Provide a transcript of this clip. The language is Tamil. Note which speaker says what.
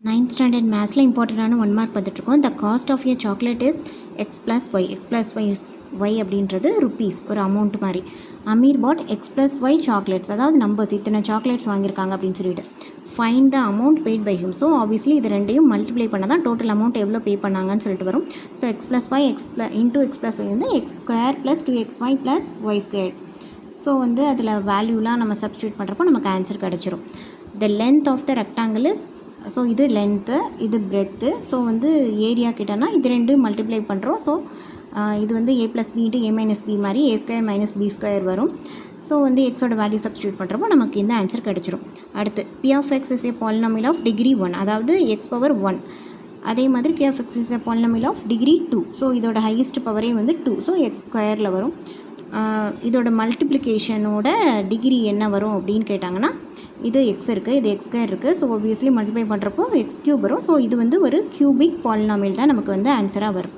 Speaker 1: 9th ஸ்டாண்டர்ட் மேத்ஸில் இம்பார்ட்டண்டான 1 மார்க் பார்த்துட்ருக்கோம். The cost of a chocolate is X plus Y Y அப்படின்றது ருப்பீஸ் ஒரு அமௌண்ட் மாதிரி. Aamir bought X plus Y chocolates, அதாவது நம்பர்ஸ் இத்தனை சாக்லேட்ஸ் வாங்கியிருக்காங்க அப்படின்னு சொல்லிட்டு. Find the amount paid by him. So obviously இது ரெண்டையும் மல்டிப்ளை பண்ணால் தான் டோட்டல் அமௌண்ட் எவ்வளோ பே பண்ணாங்கன்னு சொல்லிட்டு வரும். So X plus Y into X plus Y வந்து X square plus 2xy plus Y square. So வந்து அதில் வேல்யூலாம் நம்ம சப்ஸ்டியூட் பண்ணுறப்போ நமக்கு ஆன்சர் கிடச்சிரும். The length of the rectangle is, so இது லென்த்து, இது பிரெத்து. ஸோ வந்து ஏரியா கிட்டனா இது ரெண்டும் மல்டிப்ளை பண்ணுறோம். ஸோ இது வந்து a + b × a - b மாதிரி a² - b² வரும். ஸோ வந்து எக்ஸோட வேல்யூ சப்ஸ்டியூட் பண்ணுறப்போ நமக்கு இந்த ஆன்சர் கிடச்சிரும். அடுத்து p(x) is a polynomial of degree 1, அதாவது x⁻1. அதே மாதிரி q(x) is a polynomial of degree 2. So இதோட ஹையஸ்ட் பவரே வந்து 2. ஸோ x² வரும். இதோட மல்டிப்ளிகேஷனோட டிகிரி என்ன வரும் அப்படின்னு கேட்டாங்கன்னா, இது எக்ஸ் இருக்குது, இது x² இருக்குது. ஸோ ஆப்வியஸ்லி மல்டிப்ளை பண்ணுறப்போ x³ வரும். ஸோ இது வந்து ஒரு கியூபிக் பாலினாமியல் தான் நமக்கு வந்து ஆன்சராக வரும்.